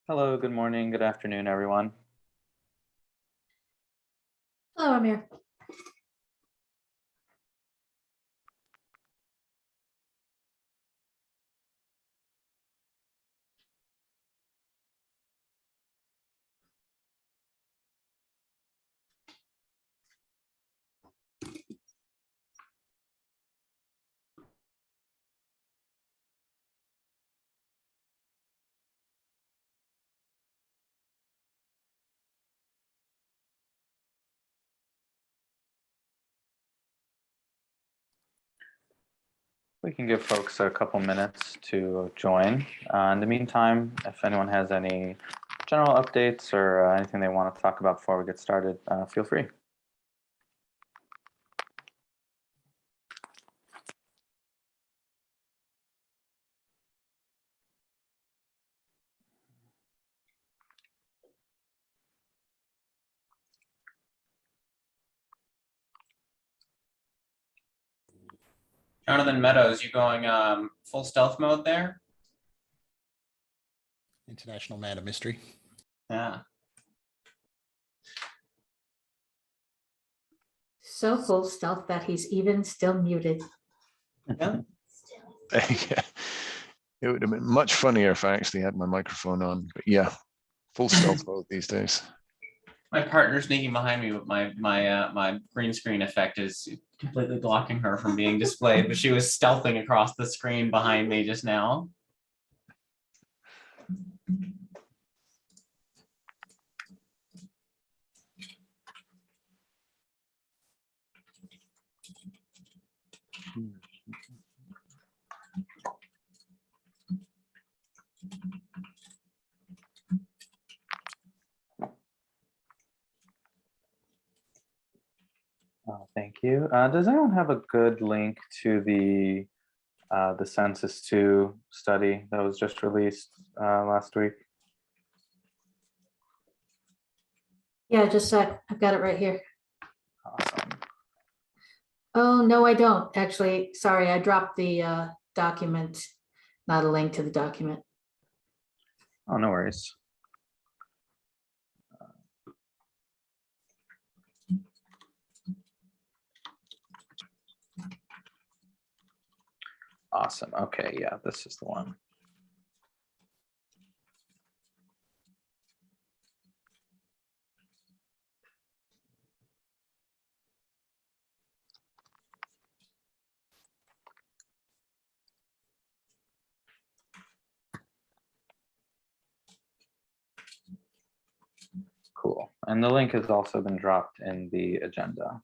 Hello, good morning, good afternoon, everyone. Hello, Amir. We can give folks a couple minutes to join. In the meantime, if anyone has any general updates or anything they want to talk about before we get started, feel free. Jonathan Meadows, you going full stealth mode there? International man of mystery. Yeah. So full stealth that he's even still muted. Yeah. Yeah. It would have been much funnier if I actually had my microphone on, but yeah, full stealth mode these days. My partner's sneaking behind me, but my green screen effect is completely blocking her from being displayed. But she was stealthing across the screen behind me just now. Thank you. Does anyone have a good link to the Census 2 study that was just released last week? Yeah, just a sec. I've got it right here. Awesome. Oh, no, I don't. Actually, sorry, I dropped the document, not a link to the document. Oh, no worries. Awesome. Okay, yeah, this is the one. Cool. And the link has also been dropped in the agenda.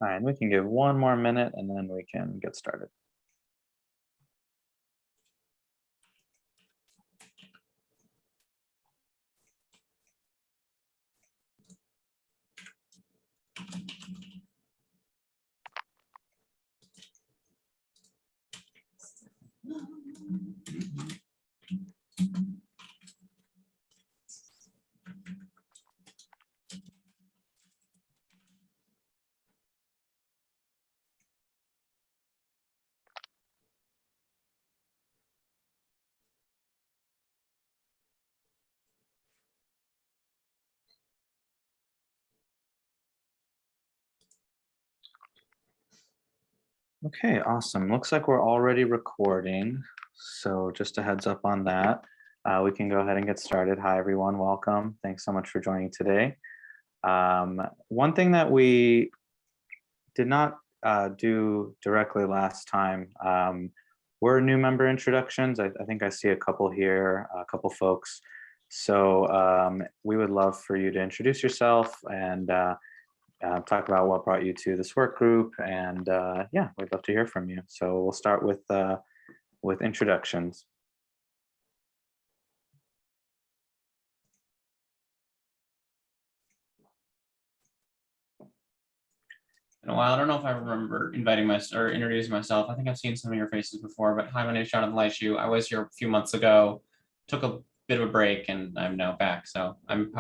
All right, we can give one more minute and then we can get started. Okay, awesome. Looks like we're already recording. So just a heads up on that. We can go ahead and get started. Hi, everyone. Welcome. Thanks so much for joining today. One thing that we did not do directly last time were new member introductions. I think I see a couple here, a couple folks. So we would love for you to introduce yourself and talk about what brought you to this work group, and yeah, we'd love to hear from you. So we'll start with introductions. in a while. I don't know if I remember introducing myself. I think I've seen some of your faces before, but hi, my name is Jonathan Leishu. I was here a few months ago, took a bit of a break, and I'm now back. So I'm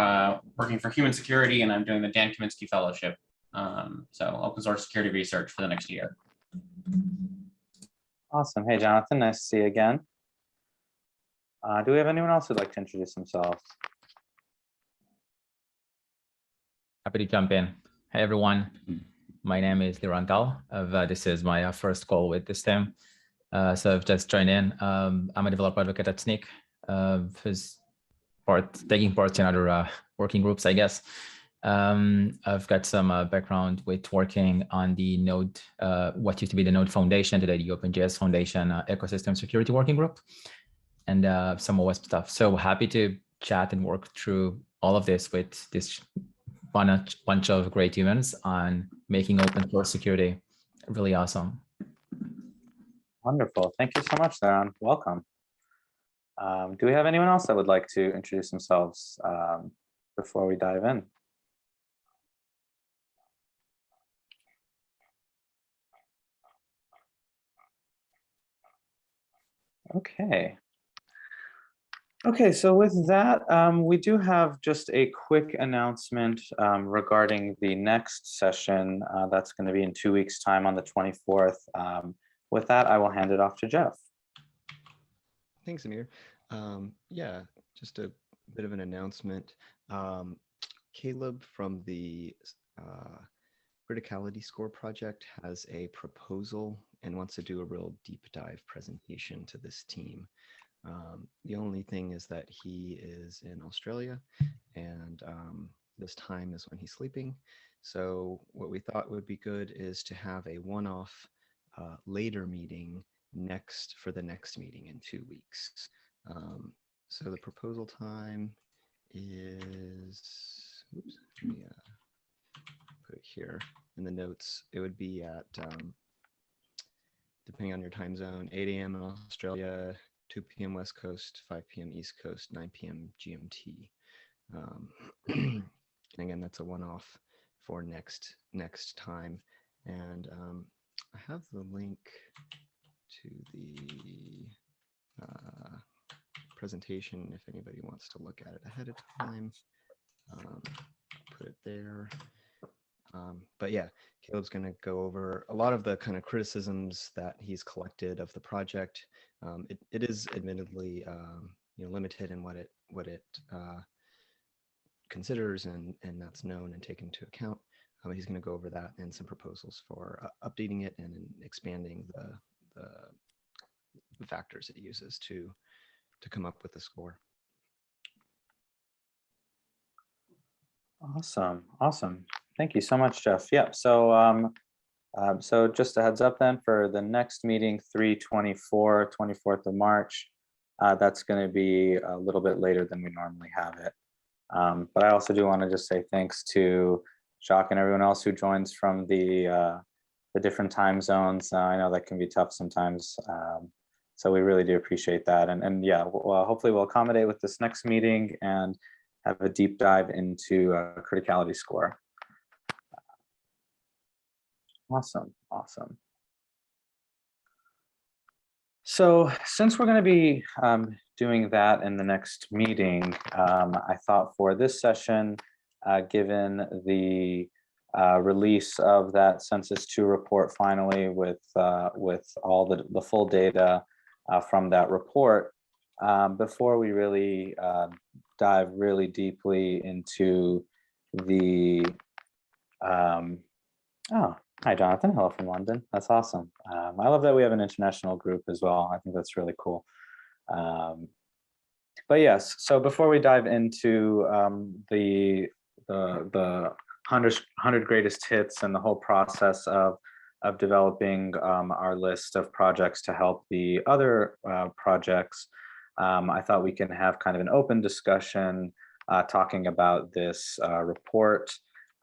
working for Human Security, and I'm doing the Dan Kaminsky Fellowship. So open source security research for the next year. Awesome. Hey, Jonathan, nice to see you again. Do we have anyone else who'd like to introduce themselves? Happy to jump in. Hey, everyone. My name is Liran Gal. This is my first call with this team. So I've just joined in. I'm a developer advocate at Sneak, who's taking part in other working groups, I guess. I've got some background with working on the Node, what used to be the Node Foundation, today the OpenJS Foundation ecosystem security working group, and some OWASP stuff. So happy to chat and work through all of this with this bunch of great humans on making open source security really awesome. Wonderful. Thank you so much, Darren. Welcome. Do we have anyone else that would like to introduce themselves before we dive in? Okay. Okay, so with that, we do have just a quick announcement regarding the next session that's going to be in 2 weeks' time on the 24th. With that, I will hand it off to Jeff. Thanks, Amir. Yeah, just a bit of an announcement. Caleb from the Criticality Score project has a proposal and wants to do a real deep dive presentation to this team. The only thing is that he is in Australia, and this time is when he's sleeping. So what we thought would be good is to have a one-off later meeting for the next meeting in 2 weeks. So the proposal time is, oops, let me put it here in the notes. It would be at, depending on your time zone, 8 a.m. in Australia, 2 p.m. West Coast, 5 p.m. East Coast, 9 p.m. GMT. And again, that's a one-off for next time. And I have the link to the presentation if anybody wants to look at it ahead of time. Put it there. But yeah, Caleb's going to go over a lot of the kind of criticisms that he's collected of the project. It is admittedly limited in what it considers, and that's known and taken into account. He's going to go over that and some proposals for updating it and expanding the factors it uses to come up with the score. Awesome. Thank you so much, Jeff. Yeah, so so just a heads up then for the next meeting, 3/24, 24th of March, that's going to be a little bit later than we normally have it. But I also do want to just say thanks to Jacques and everyone else who joins from the different time zones. I know that can be tough sometimes. So we really do appreciate that. And yeah, well, hopefully we'll accommodate with this next meeting and have a deep dive into criticality score. Awesome. So since we're going to be doing that in the next meeting, I thought for this session, given the release of that Census 2 report finally with all the full data from that report, before we really dive really deeply into the oh, hi Jonathan, hello from London. That's awesome. I love that we have an international group as well. I think that's really cool. But yes, so before we dive into the 100 greatest hits and the whole process of developing our list of projects to help the other projects, I thought we can have kind of an open discussion talking about this report.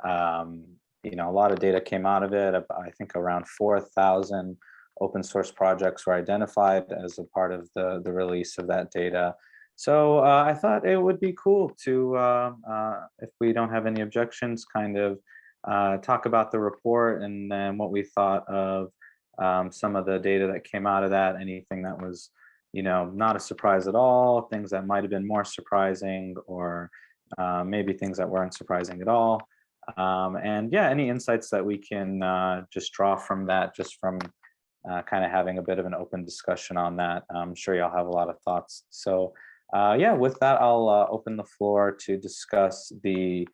A lot of data came out of it. I think around 4,000 open source projects were identified as a part of the release of that data. So I thought it would be cool to, if we don't have any objections, kind of talk about the report and then what we thought of some of the data that came out of that, anything that was, not a surprise at all, things that might have been more surprising, or maybe things that weren't surprising at all. And yeah, any insights that we can just draw from that, just from kind of having a bit of an open discussion on that. I'm sure y'all have a lot of thoughts. So yeah, with that, I'll open the floor to discuss the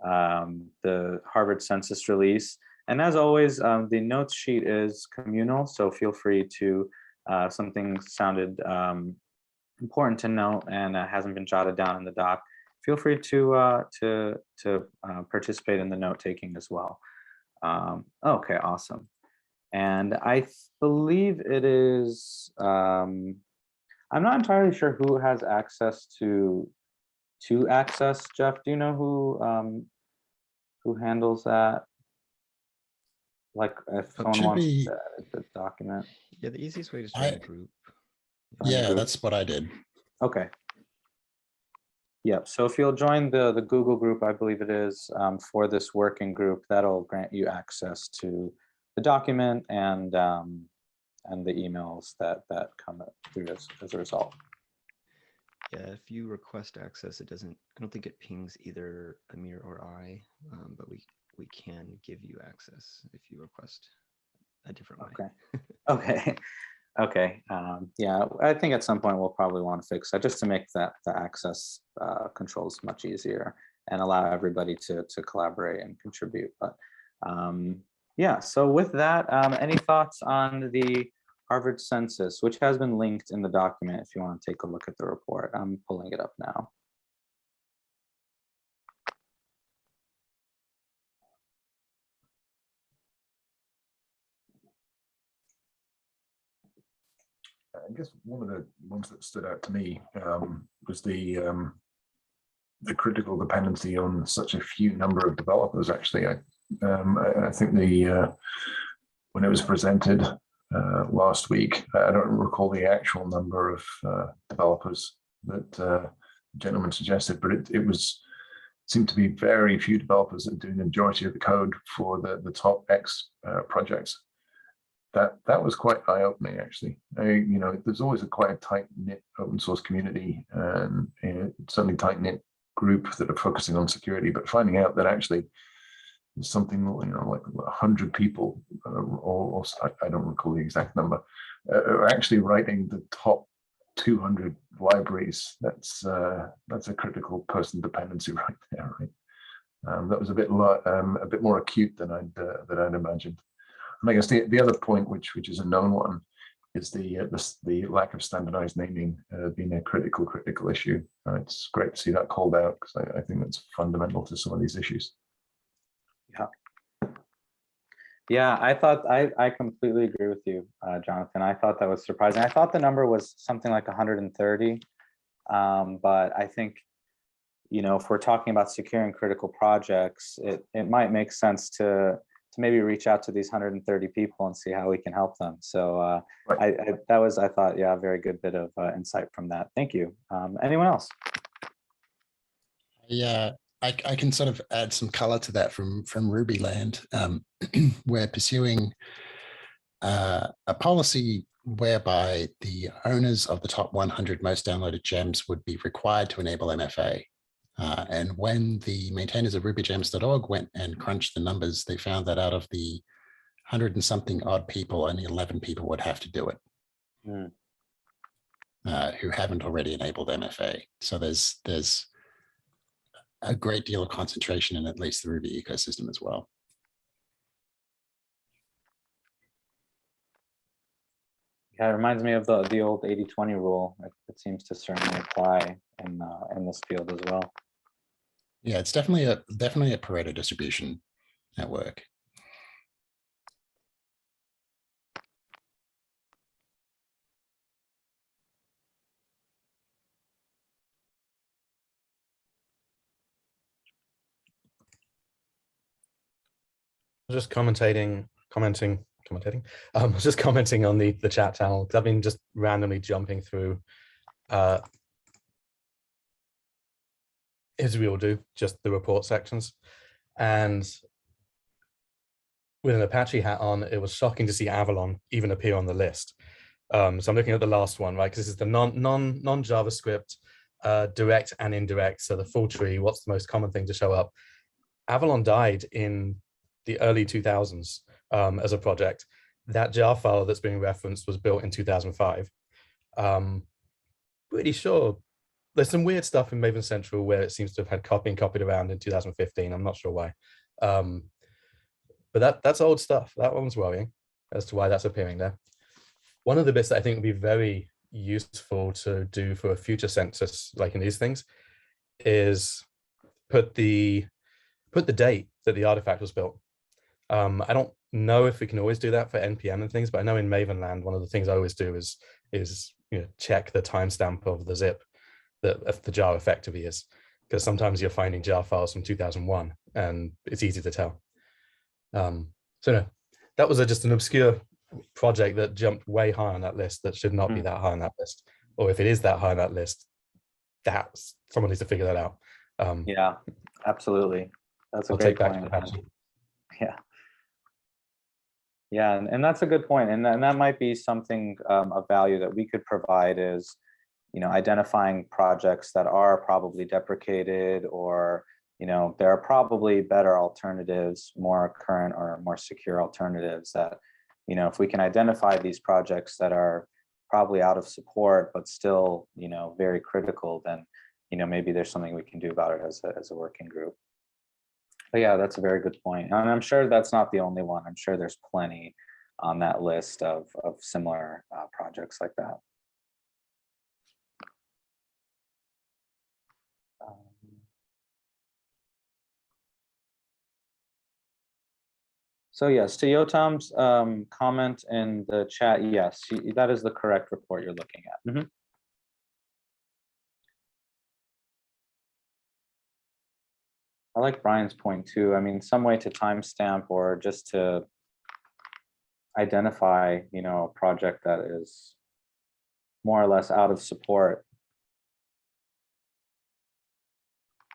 Harvard Census release. And as always, the notes sheet is communal, so feel free to, something sounded important to note and hasn't been jotted down in the doc, feel free to participate in the note taking as well. Okay, awesome. And I believe it is, I'm not entirely sure who has access to access. Jeff, do you know who handles that? Like if someone wants to edit the document. Yeah, the easiest way is to join a group. Yeah, that's what I did. Okay. Yep. So if you'll join the Google group, I believe it is, for this working group, that'll grant you access to the document and the emails that come through as a result. Yeah, if you request access, I don't think it pings either Amir or I, but we can give you access if you request a different way. Okay. Okay. Okay. Yeah, I think at some point we'll probably want to fix that just to make the access controls much easier and allow everybody to collaborate and contribute. But yeah, so with that, any thoughts on the Harvard Census, which has been linked in the document if you want to take a look at the report? I'm pulling it up now. I guess one of the ones that stood out to me was the critical dependency on such a few number of developers. Actually, I think when it was presented last week, I don't recall the actual number of developers that the gentleman suggested, but it seemed to be very few developers that are doing the majority of the code for the top X projects. That was quite eye-opening, actually. There's always quite a tight-knit open source community and certainly tight-knit group that are focusing on security, but finding out that actually there's something like 100 people, or I don't recall the exact number, are actually writing the top 200 libraries. That's a critical person dependency right there, right? That was a bit more acute than I'd imagined. And I guess the other point, which is a known one, is the lack of standardized naming being a critical issue. It's great to see that called out because I think that's fundamental to some of these issues. Yeah, I completely agree with you, Jonathan. I thought that was surprising. I thought the number was something like 130, but I think, if we're talking about securing critical projects, it might make sense to maybe reach out to these 130 people and see how we can help them. So Right. I thought, yeah, a very good bit of insight from that. Thank you. Anyone else? Yeah, I can sort of add some color to that from Ruby land. We're pursuing a policy whereby the owners of the top 100 most downloaded gems would be required to enable MFA. And when the maintainers of rubygems.org went and crunched the numbers, they found that out of the 100 and something odd people, only 11 people would have to do it, who haven't already enabled MFA. So there's a great deal of concentration in at least the Ruby ecosystem as well. Yeah, it reminds me of the old 80-20 rule. It seems to certainly apply in this field as well. Yeah, it's definitely a Pareto distribution at work. Just commenting. Just commenting on the chat channel because I've been just randomly jumping through, as we all do, just the report sections, and with an Apache hat on, it was shocking to see Avalon even appear on the list. So I'm looking at the last one, right? Because this is the non-JavaScript, direct and indirect. So the full tree, what's the most common thing to show up? Avalon died in the early 2000s as a project. That jar file that's being referenced was built in 2005. Pretty sure there's some weird stuff in Maven Central where it seems to have had copied around in 2015. I'm not sure why. But that's old stuff. That one's worrying as to why that's appearing there. One of the bits that I think would be very useful to do for a future census, like in these things, is put the date that the artifact was built. I don't know if we can always do that for NPM and things, but I know in Maven land, one of the things I always do is check the timestamp of the zip that the jar effectively is, because sometimes you're finding jar files from 2001 and it's easy to tell. So no, that was just an obscure project that jumped way high on that list that should not be that high on that list. Or if it is that high on that list, that's someone needs to figure that out. Yeah, absolutely. That's a I'll great take back point. to Apache. Yeah. Yeah, and that's a good point. And that might be something of value that we could provide is, identifying projects that are probably deprecated, or, there are probably better alternatives, more current or more secure alternatives that, if we can identify these projects that are probably out of support, but still, very critical, then, maybe there's something we can do about it as a working group. But yeah, that's a very good point. And I'm sure that's not the only one. I'm sure there's plenty on that list of similar projects like that. So yes, to Yotam's comment in the chat, yes, that is the correct report you're looking at. Mm-hmm. I like Brian's point too. I mean, some way to timestamp or just to identify, a project that is more or less out of support.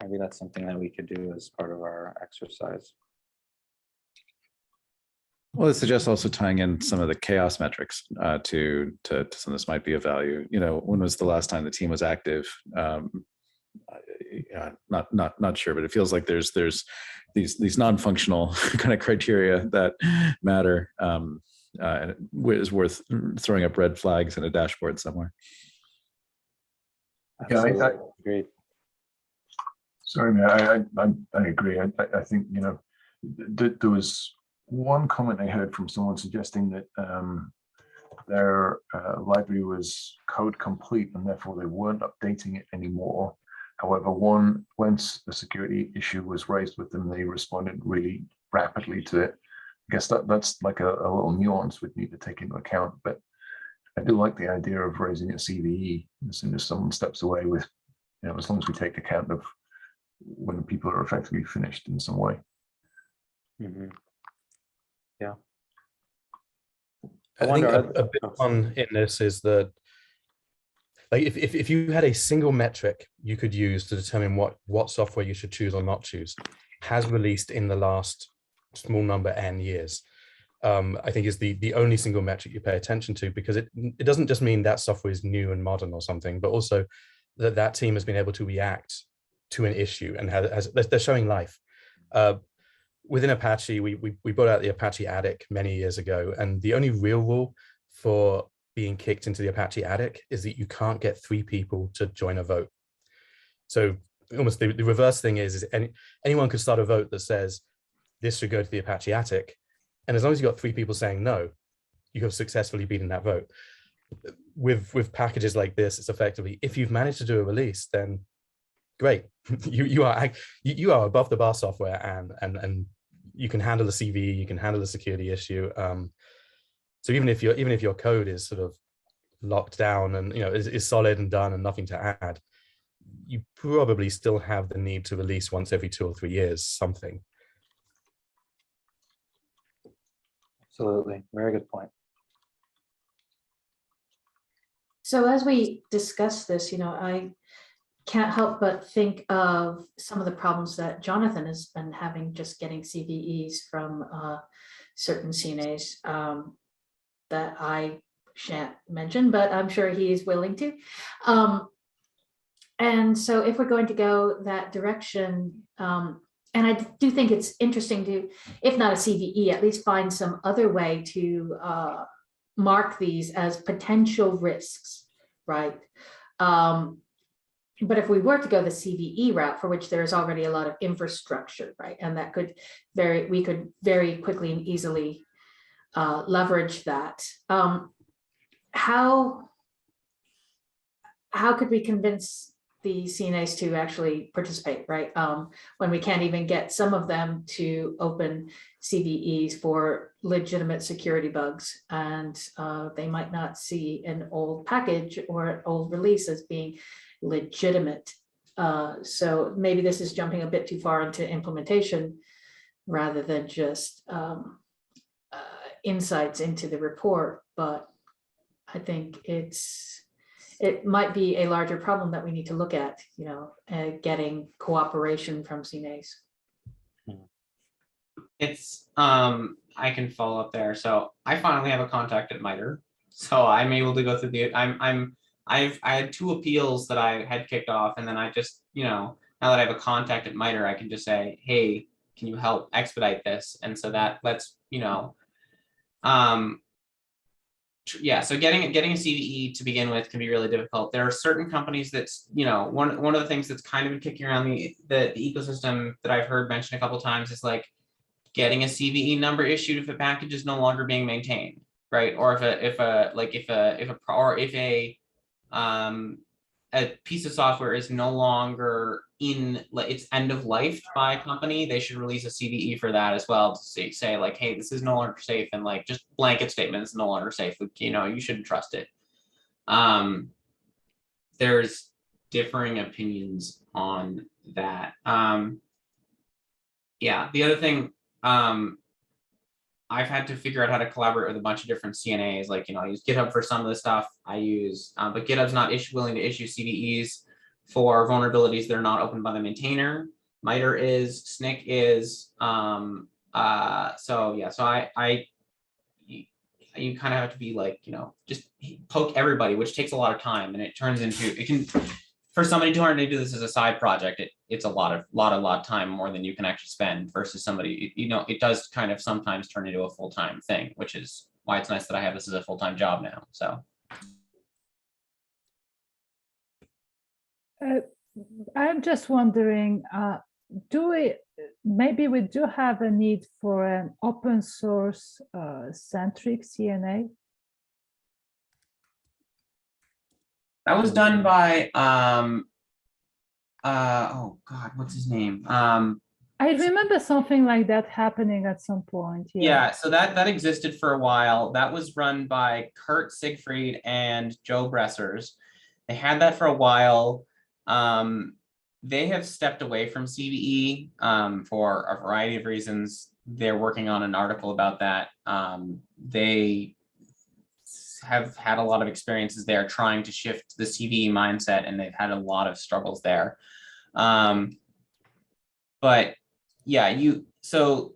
Maybe that's something that we could do as part of our exercise. Well, it suggests also tying in some of the chaos metrics to some of this might be of value. When was the last time the team was active? Yeah, not sure, but it feels like there's these non-functional kind of criteria that matter, and it is worth throwing up red flags in a dashboard somewhere. Yeah, I agree. Sorry, man, I agree. I think there was one comment I heard from someone suggesting that their library was code complete and therefore they weren't updating it anymore. However, once the security issue was raised with them, they responded really rapidly to it. I guess that's like a little nuance we'd need to take into account, but I do like the idea of raising a CVE as soon as someone steps away with, as long as we take account of when people are effectively finished in some way. Mm-hmm. Yeah. I think a big one in this is that, like, if you had a single metric you could use to determine what software you should choose or not choose, has released in the last small number n years, I think is the only single metric you pay attention to, because it doesn't just mean that software is new and modern or something, but also that team has been able to react to an issue and they're showing life. Within Apache, we brought out the Apache Attic many years ago, and the only real rule for being kicked into the Apache Attic is that you can't get 3 people to join a vote. So almost the reverse thing is anyone could start a vote that says this should go to the Apache Attic, and as long as you've got 3 people saying no, you have successfully beaten that vote. With packages like this, it's effectively, if you've managed to do a release, then great, you are above the bar software, and you can handle the CVE, you can handle the security issue. So even if your code is sort of locked down and is solid and done and nothing to add, you probably still have the need to release once every 2 or 3 years something. Absolutely, very good point. So as we discuss this, I can't help but think of some of the problems that Jonathan has been having just getting CVEs from certain CNAs that I shan't mention, but I'm sure he is willing to. And so if we're going to go that direction, and I do think it's interesting to, if not a CVE, at least find some other way to mark these as potential risks, right? But if we were to go the CVE route, for which there is already a lot of infrastructure, right? And that could we could very quickly and easily leverage that. How could we convince the CNAs to actually participate, right? When we can't even get some of them to open CVEs for legitimate security bugs, and they might not see an old package or an old release as being legitimate. So maybe this is jumping a bit too far into implementation rather than just insights into the report, but I think it might be a larger problem that we need to look at, getting cooperation from CNAs. It's I can follow up there. So I finally have a contact at MITRE, so I'm able to go through the. I had 2 appeals that I had kicked off, and then I just now that I have a contact at MITRE, I can just say, hey, can you help expedite this? And so that lets yeah, so getting a CVE to begin with can be really difficult. There are certain companies that's, one of the things that's kind of been kicking around the ecosystem that I've heard mentioned a couple of times is like getting a CVE number issued if a package is no longer being maintained, right? Or if a piece of software is no longer in its end of life by a company, they should release a CVE for that as well to say like, hey, this is no longer safe, and like just blanket statement, it's no longer safe. You shouldn't trust it. There's differing opinions on that. Yeah, the other thing, I've had to figure out how to collaborate with a bunch of different CNAs. Like, I use GitHub for some of the stuff I use, but GitHub's not willing to issue CVEs for vulnerabilities that are not opened by the maintainer. MITRE is, SNCC is. So yeah, so you kind of have to be like, just poke everybody, which takes a lot of time, and it turns into, for somebody to do this as a side project, it's a lot of time, more than you can actually spend, versus somebody, it does kind of sometimes turn into a full-time thing, which is why it's nice that I have this as a full-time job now. So I'm just wondering, maybe we do have a need for an open source centric CNA? that was done by oh God, what's his name? I remember something like that happening at some point. Yeah, so that existed for a while. That was run by Kurt Siegfried and Joe Bressers. They had that for a while. They have stepped away from CVE for a variety of reasons. They're working on an article about that. They have had a lot of experiences there trying to shift the CVE mindset, and they've had a lot of struggles there. But yeah, so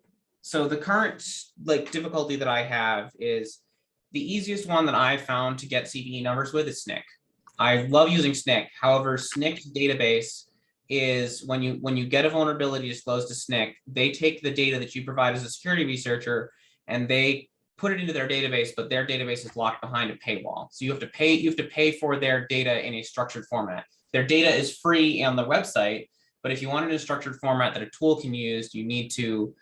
the current difficulty that I have is the easiest one that I found to get CVE numbers with is SNCC. I love using SNCC. However, SNCC's database is when you get a vulnerability disclosed to SNCC, they take the data that you provide as a security researcher and they put it into their database, but their database is locked behind a paywall. So you have to pay for their data in a structured format. Their data is free on the website, but if you want it in a structured format that a tool can use, you need to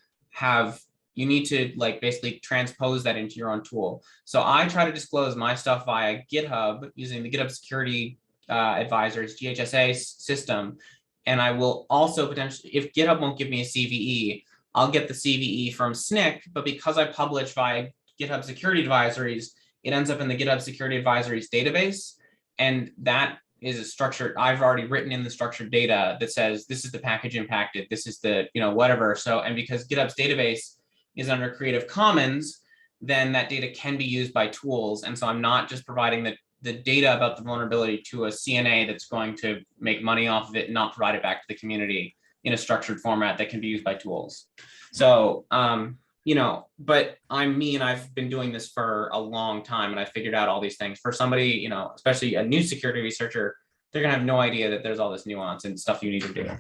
basically transpose that into your own tool. So I try to disclose my stuff via GitHub using the GitHub Security Advisor's GHSA system. And I will also potentially, if GitHub won't give me a CVE, I'll get the CVE from SNCC, but because I publish via GitHub Security Advisories, it ends up in the GitHub Security Advisories database. And that is a structured, I've already written in the structured data that says, this is the package impacted, this is the, whatever. So, and because GitHub's database is under Creative Commons, then that data can be used by tools. And so I'm not just providing the data about the vulnerability to a CNA that's going to make money off of it and not provide it back to the community in a structured format that can be used by tools. So you know, but I'm me and I've been doing this for a long time and I figured out all these things. For somebody, you know, especially a new security researcher, they're gonna have no idea that there's all this nuance and stuff you need to do.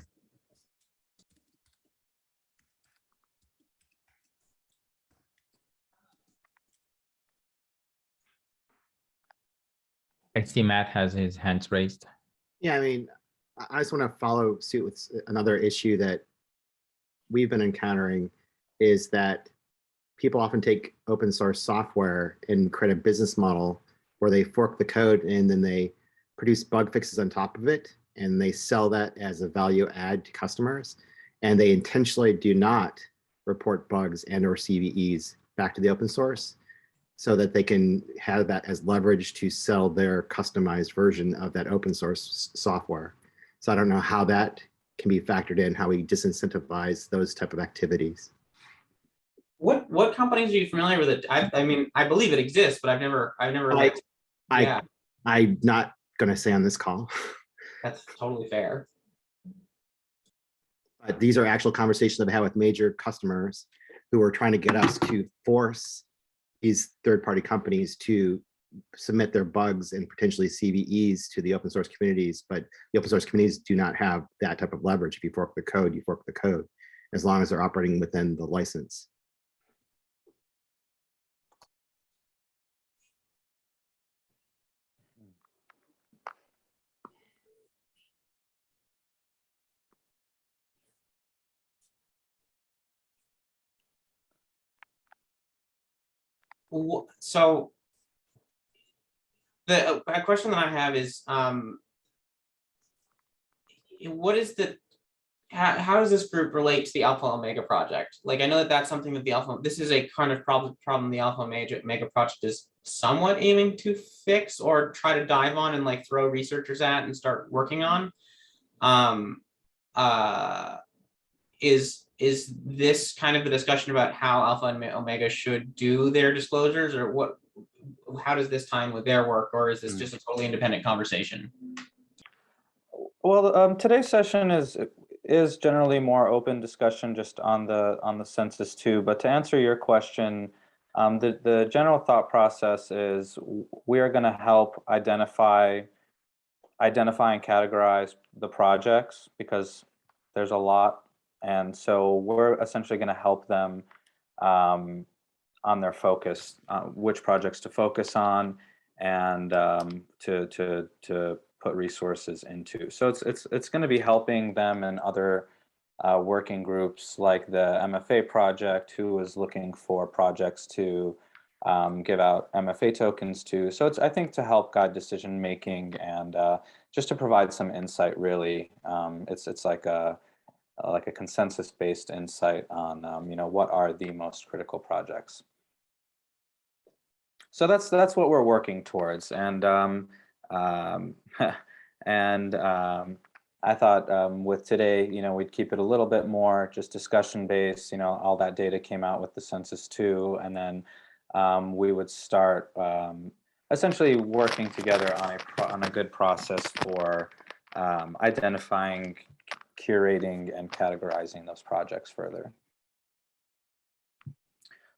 I see Matt has his hands raised. Yeah, I mean, I just want to follow suit with another issue that we've been encountering is that people often take open source software and create a business model where they fork the code and then they produce bug fixes on top of it and they sell that as a value add to customers. And they intentionally do not report bugs and or CVEs back to the open source so that they can have that as leverage to sell their customized version of that open source software. So I don't know how that can be factored in, how we disincentivize those type of activities. What companies are you familiar with? It? I mean, I believe it exists, but I've never yeah, I'm not going to say on this call. that's totally fair. But these are actual conversations I've had with major customers who are trying to get us to force these third-party companies to submit their bugs and potentially CVEs to the open source communities, but the open source communities do not have that type of leverage. If you fork the code, you fork the code, as long as they're operating within the license. So the a question that I have is, what is the how does this group relate to the Alpha Omega project? Like, I know that that's something that this is a kind of problem the Alpha Omega project is somewhat aiming to fix or try to dive on and like throw researchers at and start working on. Is this kind of the discussion about how Alpha and Omega should do their disclosures, or what? How does this tie in with their work, or is this just a totally independent conversation? Well, today's session is generally more open discussion just on the census too. But to answer your question, the general thought process is we are going to help identify and categorize the projects because there's a lot, and so we're essentially going to help them on their focus, which projects to focus on, and to put resources into. So it's going to be helping them and other working groups like the MFA project, who is looking for projects to give out MFA tokens to. So it's, I think, to help guide decision making and just to provide some insight. Really, it's like a consensus based insight on you know, what are the most critical projects. So that's what we're working towards, and I thought with today, you know, we'd keep it a little bit more just discussion based. You know, all that data came out with the census too, and then we would start essentially working together on a good process for identifying, curating, and categorizing those projects further.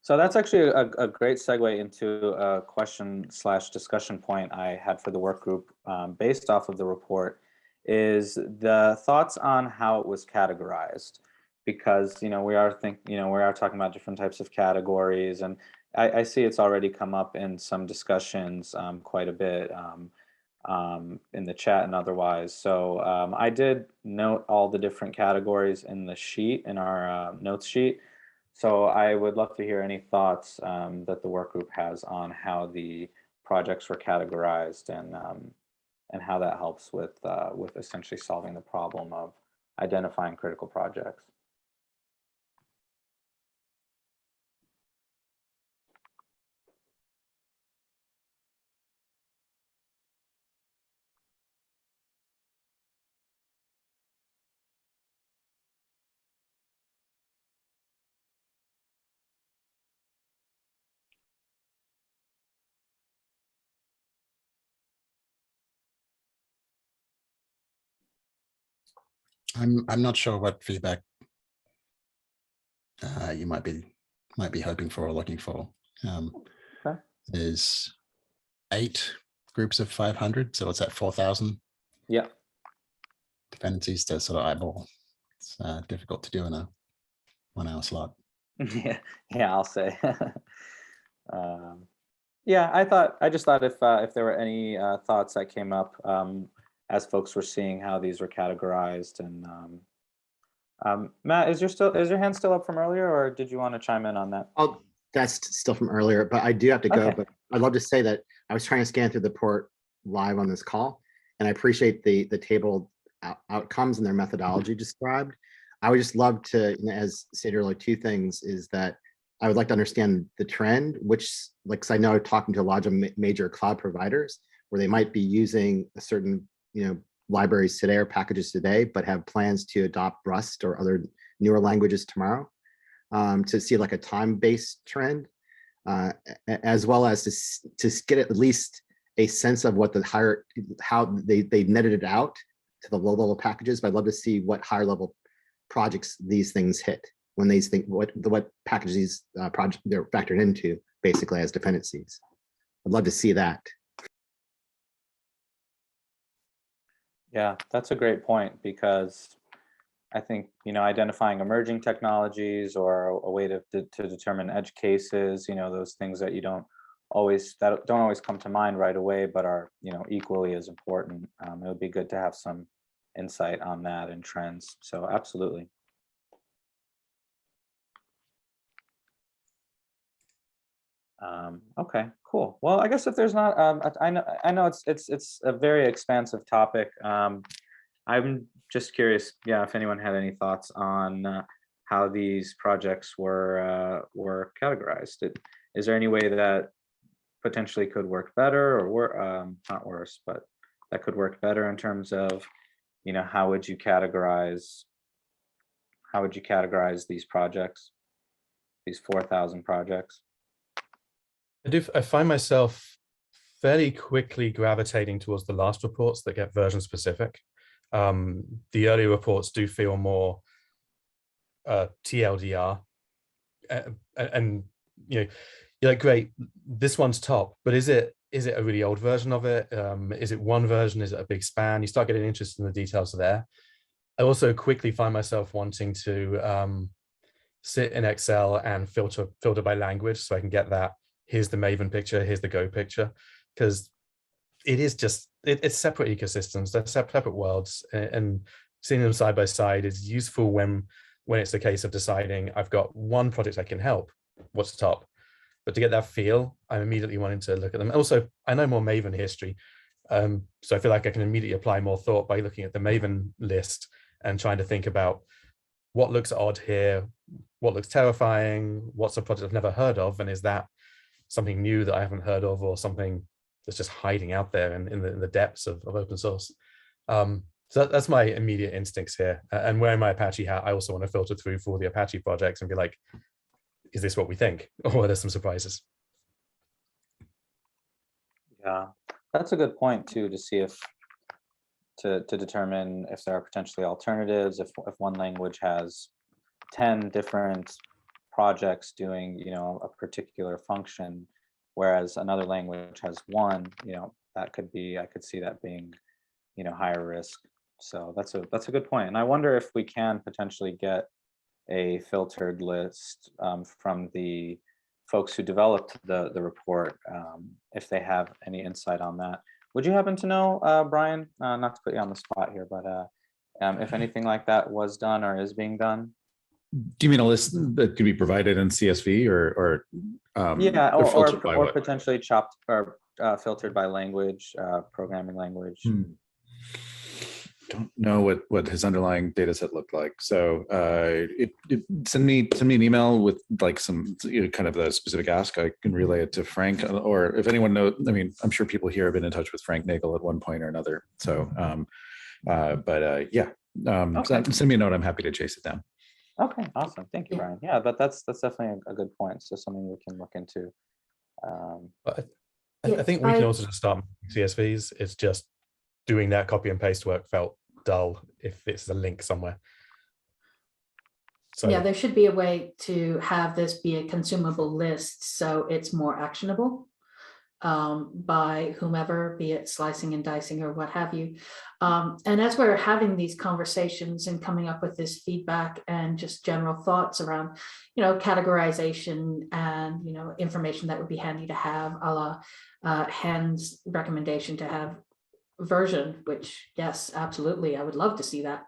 So that's actually a great segue into a question/discussion point I had for the work group based off of the report, is the thoughts on how it was categorized, because you know we are talking about different types of categories, and I see it's already come up in some discussions quite a bit in the chat and otherwise. So I did note all the different categories in the sheet, in our notes sheet. So I would love to hear any thoughts that the work group has on how the projects were categorized and how that helps with essentially solving the problem of identifying critical projects. I'm not sure what feedback you might be might be hoping for or looking for. Okay. There's 8 groups of 500, so it's at 4,000 Yeah. dependencies to sort of eyeball. It's difficult to do in a 1 hour slot. Yeah, I'll say. Yeah, I just thought if there were any thoughts that came up as folks were seeing how these were categorized, and Matt, is your hand still up from earlier, or did you want to chime in on that? Oh, that's still from earlier, but I do have to go. Okay. But I'd love to say that I was trying to scan through the port live on this call, and I appreciate the table outcomes and their methodology described. I would just love to, as stated earlier, 2 things is that I would like to understand the trend, which, like, 'cause I know talking to a lot of major cloud providers where they might be using a certain, libraries today or packages today, but have plans to adopt Rust or other newer languages tomorrow, to see like a time-based trend, as well as to get at least a sense of what how they netted it out to the low-level packages. But I'd love to see what higher-level projects these things hit when these think what packages these projects they're factored into basically as dependencies. I'd love to see that. Yeah, that's a great point, because I think, identifying emerging technologies or a way to determine edge cases, those things that don't always come to mind right away, but are, equally as important. It would be good to have some insight on that and trends. So absolutely. Okay, cool. Well, I guess if there's not, I know it's a very expansive topic. I'm just curious, if anyone had any thoughts on how these projects were categorized. Is there any way that potentially could work better, or not worse, but that could work better in terms of, how would you categorize these projects, these 4,000 projects? I find myself fairly quickly gravitating towards the last reports that get version specific. The early reports do feel more TLDR, and you're like, great, this one's top, but is it a really old version of it? Is it one version? Is it a big span? You start getting interested in the details there. I also quickly find myself wanting to sit in Excel and filter by language, so I can get that. Here's the Maven picture, here's the Go picture, because it is just, it's separate ecosystems, they're separate worlds, and seeing them side by side is useful when it's the case of deciding I've got one project I can help, what's top. But to get that feel, I'm immediately wanting to look at them. Also, I know more Maven history, so I feel like I can immediately apply more thought by looking at the Maven list and trying to think about what looks odd here, what looks terrifying, what's a project I've never heard of, and is that something new that I haven't heard of, or something that's just hiding out there in the depths of open source. So that's my immediate instincts here. And wearing my Apache hat, I also want to filter through for the Apache projects and be like, is this what we think? Or are there some surprises? Yeah, that's a good point too, to see if to determine if there are potentially alternatives, if one language has 10 different projects doing, a particular function, whereas another language has one, that could be, I could see that being, higher risk. So that's a good point. And I wonder if we can potentially get a filtered list from the folks who developed the report, if they have any insight on that. Would you happen to know, Brian, not to put you on the spot here, but if anything like that was done or is being done? Do you mean a list that could be provided in CSV or yeah, filtered by or what? potentially chopped or filtered by language, programming language? Don't know what his underlying data set looked like. So send me an email with like some kind of the specific ask. I can relay it to Frank, or if anyone knows. I mean, I'm sure people here have been in touch with Frank Nagel at one point or another. So, Okay. send me a note. I'm happy to chase it down. Okay, awesome. Thank you, Brian. Yeah, but that's definitely a good point. So something we can look into. I think we can also just start CSVs. It's just doing that copy and paste work felt dull if it's a link somewhere. So Yeah, there should be a way to have this be a consumable list so it's more actionable by whomever, be it slicing and dicing or what have you. And as we're having these conversations and coming up with this feedback and just general thoughts around, categorization and, information that would be handy to have, a la Hen's recommendation to have version, which yes, absolutely, I would love to see that.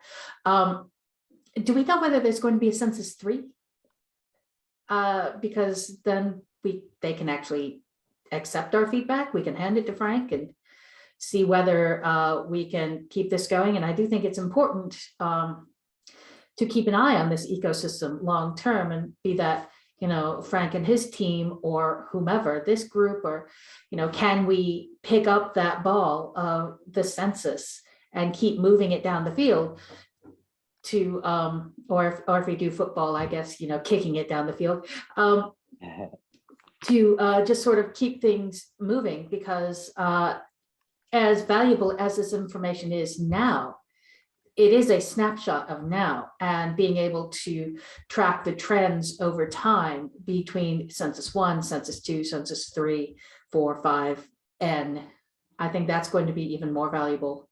Do we know whether there's going to be a Census 3? Because then they can actually accept our feedback. We can hand it to Frank and see whether we can keep this going. And I do think it's important to keep an eye on this ecosystem long term, and be that, Frank and his team or whomever, this group, or, can we pick up that ball of the census and keep moving it down the field to, or if we do football, I guess, kicking it down the field. To just sort of keep things moving, because as valuable as this information is now, it is a snapshot of now, and being able to track the trends over time between Census 1, Census 2, Census 3, 4, 5, N. I think that's going to be even more valuable.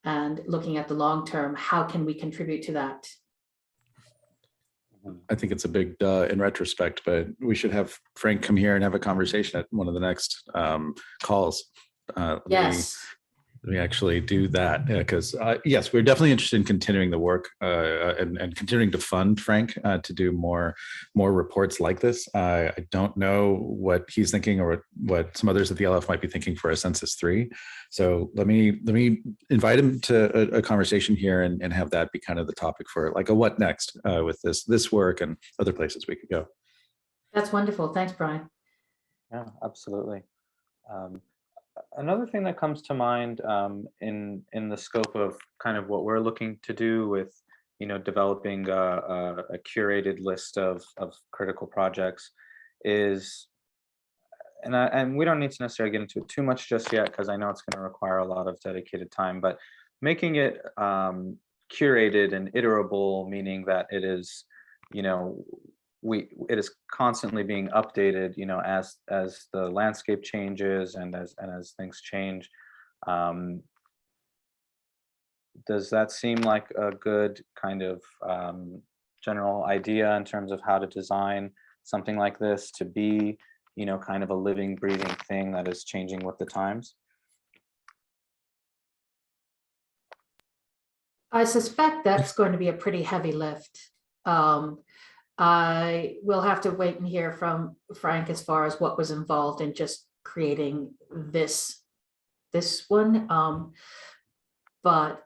And looking at the long term, how can we contribute to that? I think it's a big in retrospect, but we should have Frank come here and have a conversation at one of the next calls. Yes. We actually do that, because yes, we're definitely interested in continuing the work and continuing to fund Frank to do more reports like this. I don't know what he's thinking, or what some others at the LF might be thinking for a Census 3. So let me invite him to a conversation here and have that be kind of the topic for like a what next with this work and other places we could go. That's wonderful. Thanks, Brian. Yeah, absolutely. Another thing that comes to mind in the scope of kind of what we're looking to do with, developing a curated list of critical projects is, and we don't need to necessarily get into it too much just yet, because I know it's going to require a lot of dedicated time, but making it curated and iterable, meaning that it is, it is constantly being updated, as the landscape changes and as things change. Does that seem like a good kind of general idea in terms of how to design something like this to be, kind of a living, breathing thing that is changing with the times? I suspect that's going to be a pretty heavy lift. I will have to wait and hear from Frank as far as what was involved in just creating this one. But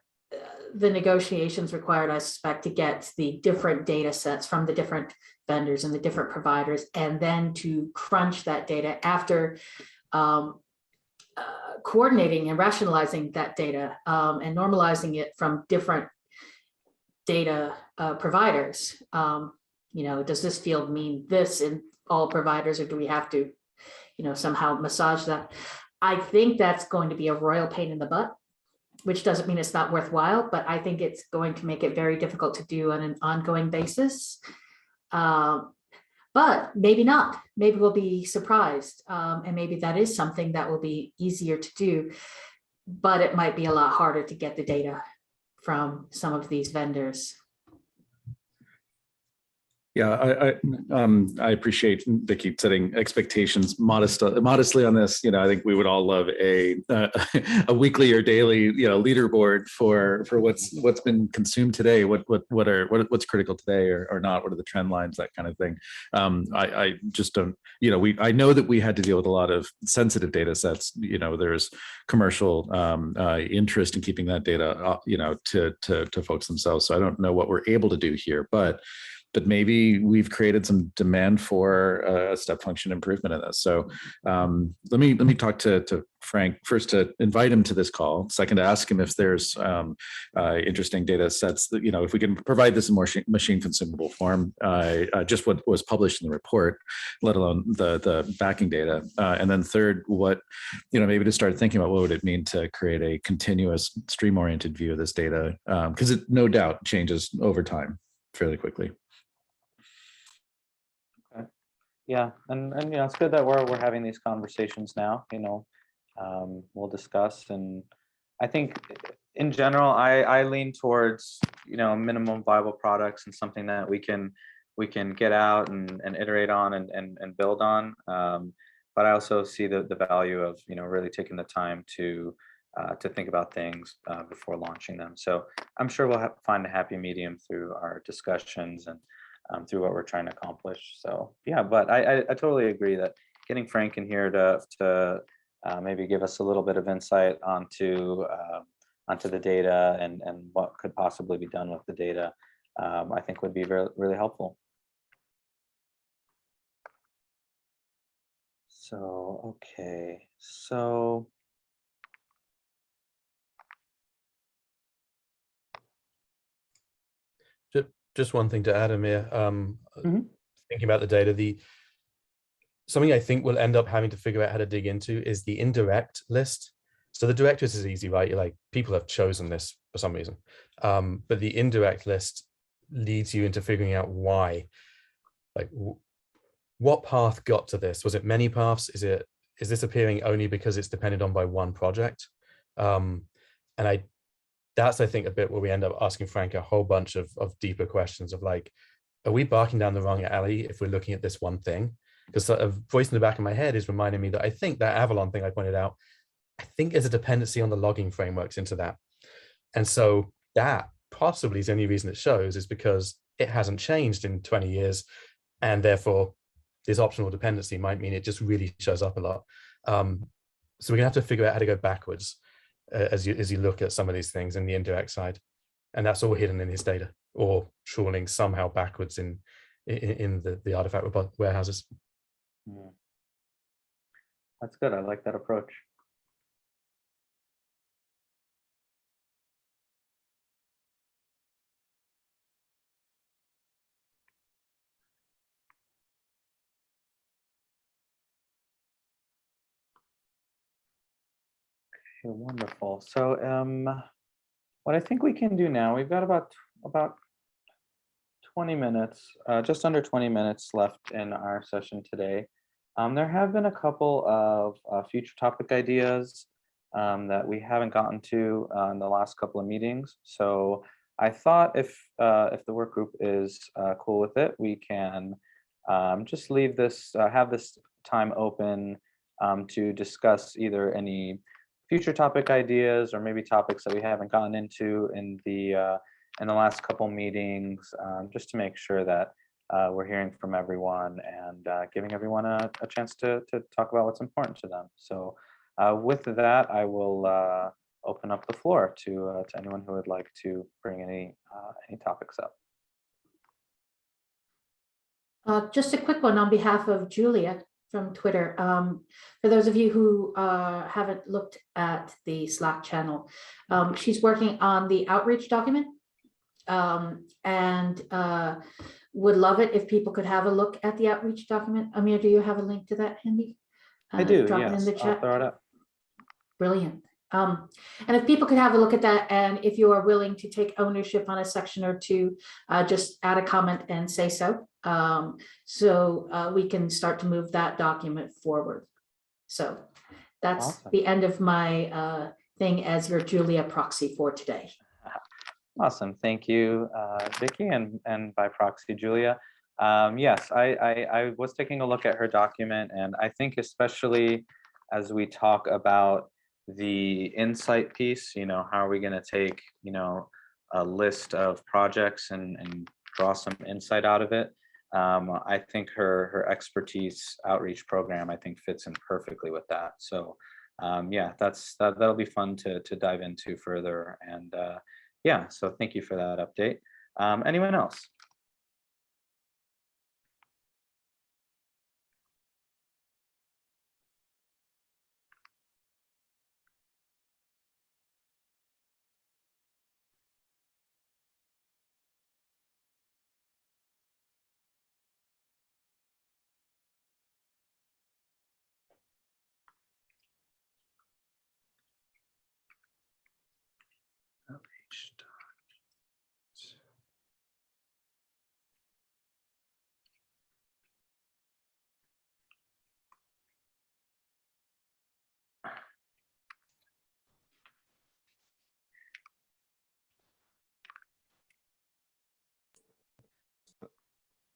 the negotiations required, I suspect, to get the different data sets from the different vendors and the different providers, and then to crunch that data after coordinating and rationalizing that data and normalizing it from different data providers. Does this field mean this in all providers, or do we have to, somehow massage that? I think that's going to be a royal pain in the butt, which doesn't mean it's not worthwhile, but I think it's going to make it very difficult to do on an ongoing basis. But maybe not. Maybe we'll be surprised, and maybe that is something that will be easier to do, but it might be a lot harder to get the data from some of these vendors. Yeah, I appreciate Vicki setting expectations modestly on this. I think we would all love a weekly or daily leaderboard for what's been consumed today, what's critical today or not, what are the trend lines, that kind of thing. I just don't. I know that we had to deal with a lot of sensitive data sets. There's commercial interest in keeping that data to folks themselves. So I don't know what we're able to do here, but maybe we've created some demand for a step function improvement in this. So let me talk to Frank first, to invite him to this call. Second, to ask him if there's interesting data sets that, if we can provide this in more machine consumable form, just what was published in the report, let alone the backing data. And then third, what, maybe to start thinking about what would it mean to create a continuous stream-oriented view of this data, because it no doubt changes over time fairly quickly. Yeah, and you know, it's good that we're having these conversations now. You know, we'll discuss, and I think in general, I lean towards, you know, minimum viable products and something that we can get out and iterate on and build on. But I also see the value of, you know, really taking the time to think about things before launching them. So I'm sure we'll find a happy medium through our discussions and through what we're trying to accomplish. So yeah, but I totally agree that getting Frank in here to maybe give us a little bit of insight onto the data and what could possibly be done with the data, I think would be really helpful. So, okay, so Just one thing to add, Amir. Mhm. Thinking about the data, something I think we'll end up having to figure out how to dig into is the indirect list. So the direct list is easy, right? You're like, people have chosen this for some reason. But the indirect list leads you into figuring out why. Like, what path got to this? Was it many paths? Is this appearing only because it's depended on by one project? And that's, I think, a bit where we end up asking Frank a whole bunch of deeper questions of like, are we barking down the wrong alley if we're looking at this one thing? Because a voice in the back of my head is reminding me that I think that Avalon thing I pointed out, I think there's a dependency on the logging frameworks into that. And so that possibly is the only reason it shows is because it hasn't changed in 20 years. And therefore, this optional dependency might mean it just really shows up a lot. So we're gonna have to figure out how to go backwards as you look at some of these things in the indirect side. And that's all hidden in his data or trawling somehow backwards in the artifact warehouses. That's good. I like that approach. Okay, wonderful. So what I think we can do now, we've got about 20 minutes, just under 20 minutes left in our session today. There have been a couple of future topic ideas that we haven't gotten to in the last couple of meetings. So I thought if the work group is cool with it, we can just leave this, have this time open to discuss either any future topic ideas or maybe topics that we haven't gotten into in the last couple meetings, just to make sure that we're hearing from everyone and giving everyone a chance to talk about what's important to them. So with that, I will open up the floor to anyone who would like to bring any topics up. Just a quick one on behalf of Julia from Twitter. For those of you who haven't looked at the Slack channel, she's working on the outreach document and would love it if people could have a look at the outreach document. Amir, do you have a link to that handy? I do, Drop it in yes. the I'll chat. throw it up. Brilliant. And if people could have a look at that, and if you are willing to take ownership on a section or two, just add a comment and say so. So we can start to move that document forward. So that's Awesome. the end of my thing as your Julia proxy for today. Awesome. Thank you, Vicky, and by proxy, Julia. Yes, I was taking a look at her document, and I think especially as we talk about the insight piece, you know, how are we going to take, you know, a list of projects and draw some insight out of it? I think her expertise outreach program, I think, fits in perfectly with that. So yeah, that'll be fun to dive into further. And yeah, so thank you for that update. Anyone else?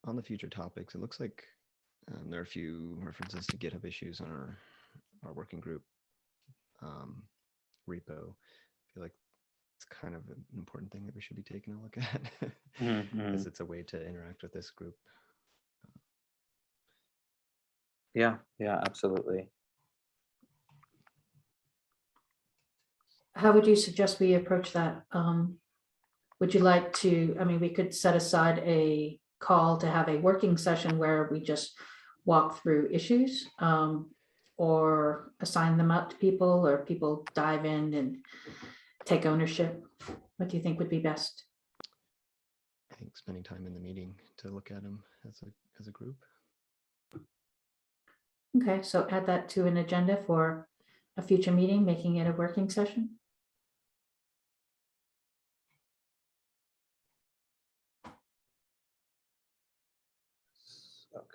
on the future topics, it looks like there are a few references to GitHub issues on our working group repo. I feel like it's kind of an important thing that we should be taking a look at as it's a way to interact with this group. Yeah, absolutely. How would you suggest we approach that? Would you like to, I mean, we could set aside a call to have a working session where we just walk through issues, or assign them out to people, or people dive in and take ownership? What do you think would be best? I think spending time in the meeting to look at them as a group. Okay, so add that to an agenda for a future meeting, making it a working session.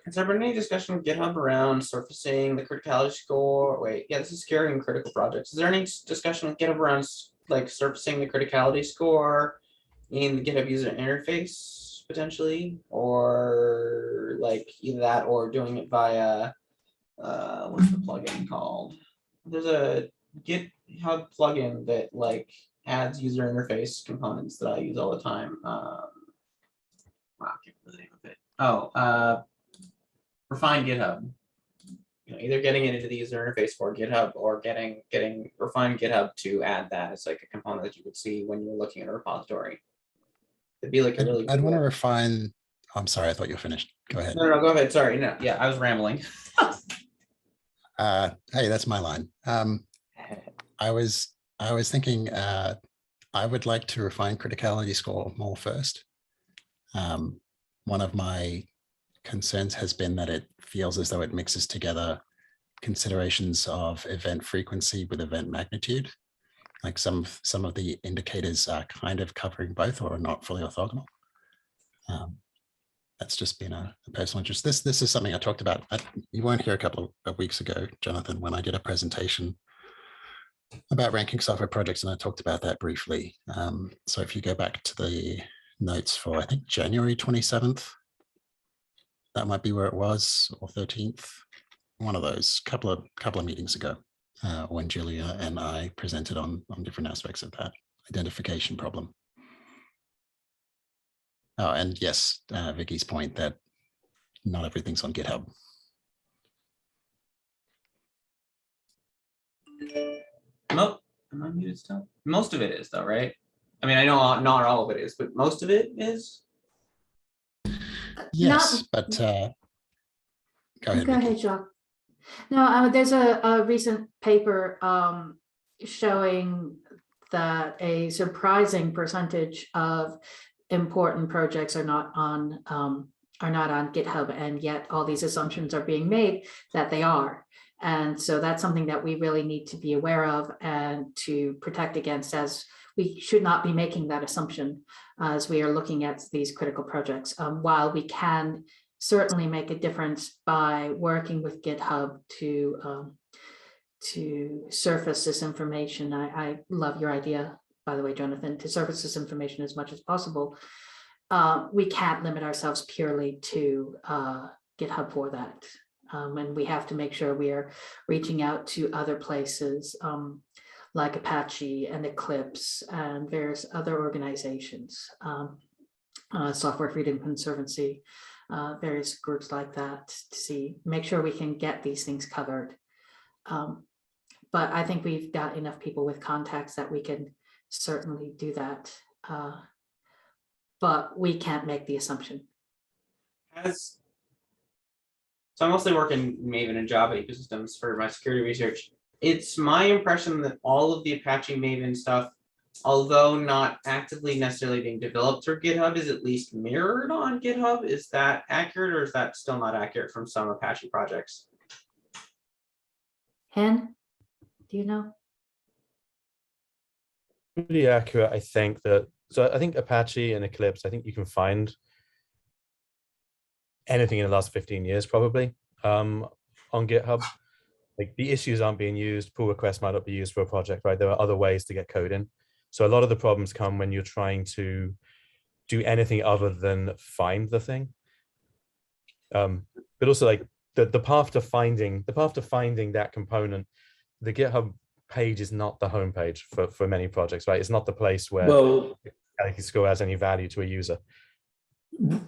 Has there been any discussion with GitHub around surfacing the criticality score? Wait, yeah, this is securing critical projects. Is there any discussion with GitHub around like surfacing the criticality score in the GitHub user interface potentially, or like either that or doing it via what's the plugin called? There's a GitHub plugin that like adds user interface components that I use all the time. Wow, I can't remember the name of it. Oh, Refine GitHub. You know, either getting it into the user interface for GitHub or getting Refine GitHub to add that as like a component that you would see when you're looking at a repository. It'd be like a really. I'd want to refine. I'm sorry, I thought you were finished. Go ahead. No, go ahead. Sorry, no, yeah, I was rambling. Hey, that's my line. I was thinking I would like to refine criticality score more first. One of my concerns has been that it feels as though it mixes together considerations of event frequency with event magnitude. Like some of the indicators are kind of covering both or are not fully orthogonal. That's just been a personal interest. This is something I talked about. You weren't here a couple of weeks ago, Jonathan, when I did a presentation about ranking software projects, and I talked about that briefly. So if you go back to the notes for, I think, January 27th, that might be where it was, or 13th, one of those couple of meetings ago, when Julia and I presented on different aspects of that identification problem. Oh, and yes, Vicky's point that not everything's on GitHub. Am I muted still? Most of it is though, right? I mean, I know not all of it is, but most of it is. Yes, but go ahead. Go ahead, Jacques. No, there's a recent paper showing that a surprising percentage of important projects are not on GitHub, and yet all these assumptions are being made that they are. And so that's something that we really need to be aware of and to protect against, as we should not be making that assumption as we are looking at these critical projects. While we can certainly make a difference by working with GitHub to surface this information. I love your idea, by the way, Jonathan, to surface this information as much as possible. We can't limit ourselves purely to GitHub for that. And we have to make sure we are reaching out to other places like Apache and Eclipse and various other organizations, Software Freedom Conservancy, various groups like that, to make sure we can get these things covered. But I think we've got enough people with contacts that we can certainly do that. But we can't make the assumption. So I mostly work in Maven and Java ecosystems for my security research. It's my impression that all of the Apache Maven stuff, although not actively necessarily being developed through GitHub, is at least mirrored on GitHub. Is that accurate, or is that still not accurate from some Apache projects? Hen, do you know? Pretty accurate, I think that. So I think Apache and Eclipse, I think you can find anything in the last 15 years probably on GitHub. Like the issues aren't being used, pull requests might not be used for a project, right? There are other ways to get code in. So a lot of the problems come when you're trying to do anything other than find the thing. But also like the path to finding that component, the GitHub page is not the home page for many projects, right? It's not the place where Well, score has any value to a user.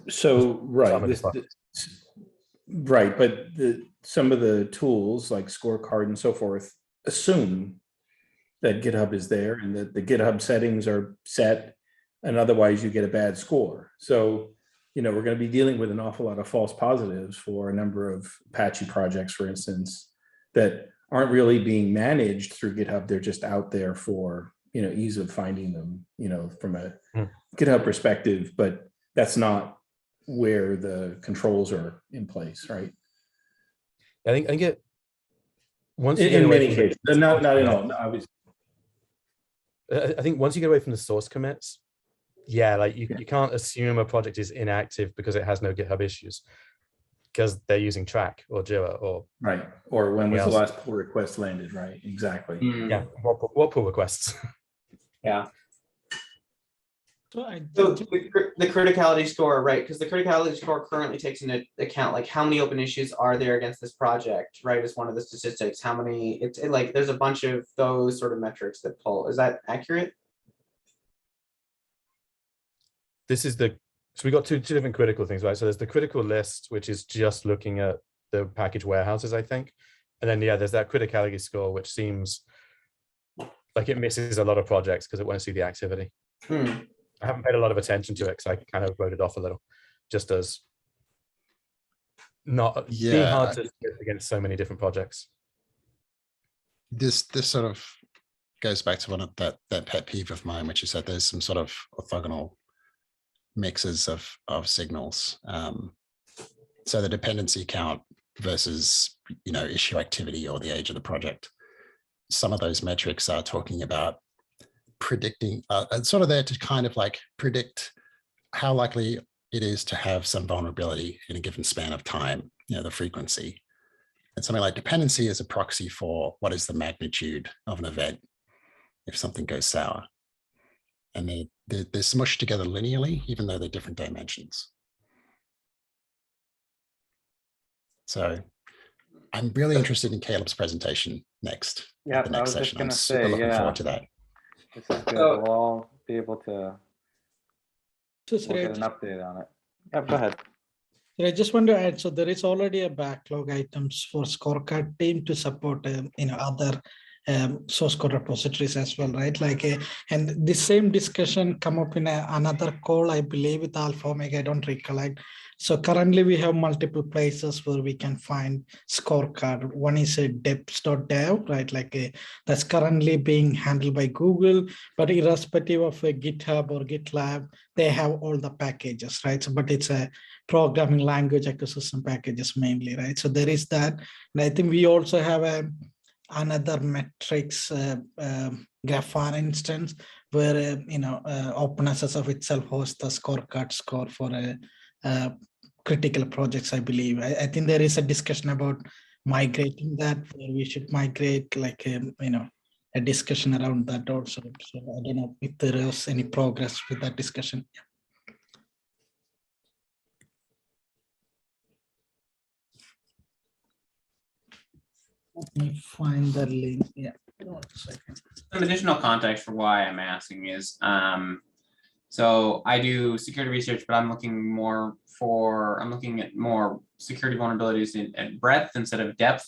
so right, Some of the right, but some of the tools like scorecard and so forth assume that GitHub is there and that the GitHub settings are set, and otherwise you get a bad score. So, we're going to be dealing with an awful lot of false positives for a number of Apache projects, for instance, that aren't really being managed through GitHub. They're just out there for, ease of finding them, from a GitHub perspective, but that's not where the controls are in place, right? I think it once you In, get in away many from the- cases, not in all, obviously. I think once you get away from the source commits, like you can't assume a project is inactive because it has no GitHub issues, because they're using Track or Jira or Right. Or when was the else. last pull request landed, right? Exactly. Yeah, what pull requests? Yeah. So I So the criticality score, right? Because the criticality score currently takes into account like how many open issues are there against this project, right? As one of the statistics. How many? Like there's a bunch of those sort of metrics that pull. Is that accurate? This is so we got two different critical things, right? So there's the critical list, which is just looking at the package warehouses, I think. And then, there's that criticality score, which seems like it misses a lot of projects because it won't see the activity. I haven't paid a lot of attention to it because I kind of wrote it off a little, just as not being hard to get against so many different projects. This sort of goes back to one of that pet peeve of mine, which is that there's some sort of orthogonal mixes of signals. So the dependency count versus issue activity or the age of the project. Some of those metrics are talking about predicting, sort of there to kind of like predict how likely it is to have some vulnerability in a given span of time, the frequency. And something like dependency is a proxy for what is the magnitude of an event if something goes sour. And they're smushed together linearly, even though they're different dimensions. So I'm really interested in Caleb's presentation next. Yeah, the I next was just session. gonna I'm super say, looking forward to that. This is good. We'll all be able to So we'll get an update on it. Yeah, go ahead. I just want to add, so there is already a backlog items for scorecard team to support other source code repositories as well, right? And the same discussion come up in another call, I believe, with Alpha Omega, I don't recollect. So currently we have multiple places where we can find scorecard. One is a deps.dev, right? That's currently being handled by Google, but irrespective of a GitHub or GitLab, they have all the packages, right? So, but it's a programming language ecosystem packages mainly, right? So there is that. And I think we also have another metrics Grafana instance where OpenSSF itself hosts the scorecard score for critical projects, I believe. I think there is a discussion about migrating that, where we should migrate a discussion around that also. So I don't know if there is any progress with that discussion. Let me find the link. Yeah, 1 second. Some additional context for why I'm asking is, so I do security research, but I'm looking at more security vulnerabilities at breadth instead of depth.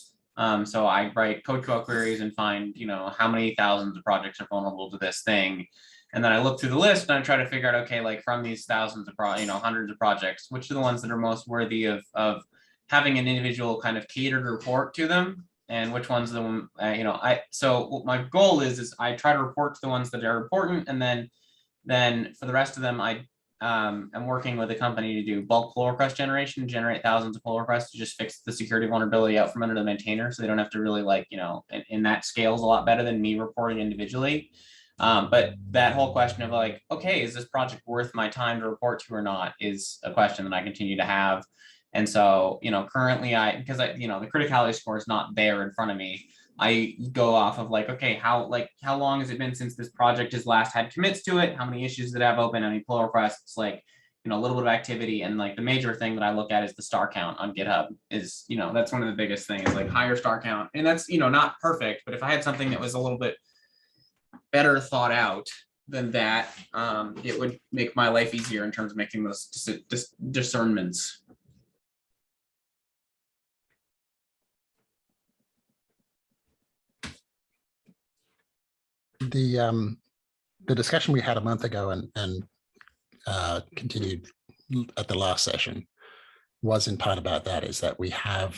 So I write code query queries and find, how many thousands of projects are vulnerable to this thing. And then I look through the list and I try to figure out, okay, like from these thousands of, hundreds of projects, which are the ones that are most worthy of having an individual kind of catered report to them, and which ones are the one, so what my goal is I try to report to the ones that are important, and then for the rest of them, I'm working with a company to do bulk pull request generation, generate thousands of pull requests to just fix the security vulnerability out from under the maintainer, so they don't have to really and that scales a lot better than me reporting individually. But that whole question of like, okay, is this project worth my time to report to or not is a question that I continue to have. And so, currently because the criticality score is not there in front of me. I go off of like, okay, how long has it been since this project has last had commits to it? How many issues did it have open? How many pull requests? Like, a little bit of activity. And like the major thing that I look at is the star count on GitHub is, that's one of the biggest things, like higher star count. And that's, not perfect, but if I had something that was a little bit better thought out than that, it would make my life easier in terms of making those discernments. The discussion we had a month ago and continued at the last session was in part about that, is that we have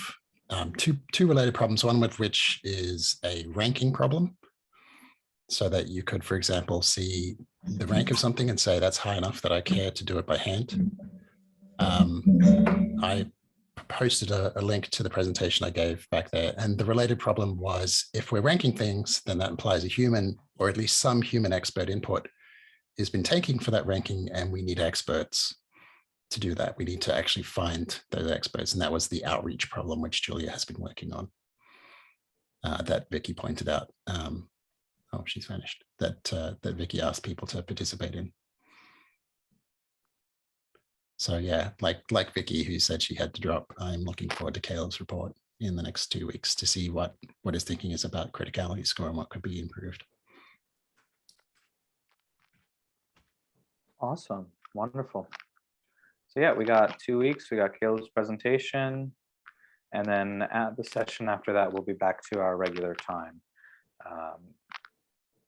two related problems, one of which is a ranking problem, so that you could, for example, see the rank of something and say that's high enough that I care to do it by hand. I posted a link to the presentation I gave back there, and the related problem was, if we're ranking things, then that implies a human, or at least some human expert input has been taking for that ranking, and we need experts to do that. We need to actually find those experts, and that was the outreach problem, which Julia has been working on, that Vicky pointed out. Oh, she's vanished. That Vicky asked people to participate in. So yeah, like Vicky, who said she had to drop, I'm looking forward to Caleb's report in the next 2 weeks to see what his thinking is about criticality score and what could be improved. Awesome, wonderful. So yeah, we got 2 weeks. We got Caleb's presentation, and then at the session after that, we'll be back to our regular time.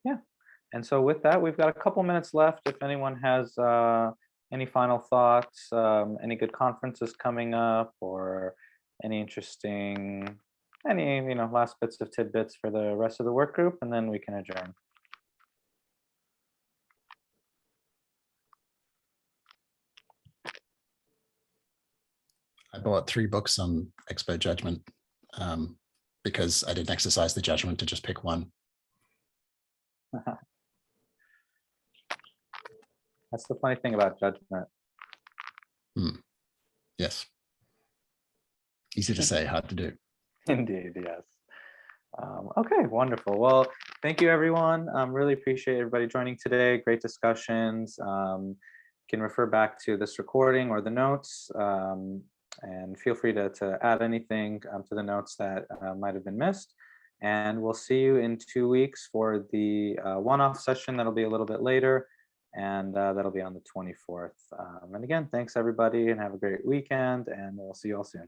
Yeah, and so with that, we've got a couple minutes left. If anyone has any final thoughts, any good conferences coming up, or any interesting, last bits of tidbits for the rest of the work group, and then we can adjourn. I bought 3 books on expert judgment because I didn't exercise the judgment to just pick one. That's the funny thing about judgment. Yes. Easy to say, hard to do. Indeed, yes. Okay, wonderful. Well, thank you, everyone. Really appreciate everybody joining today. Great discussions. You can refer back to this recording or the notes, and feel free to add anything to the notes that might have been missed. And we'll see you in 2 weeks for the one-off session that'll be a little bit later, and that'll be on the 24th. And again, thanks everybody, and have a great weekend, and we'll see you all soon.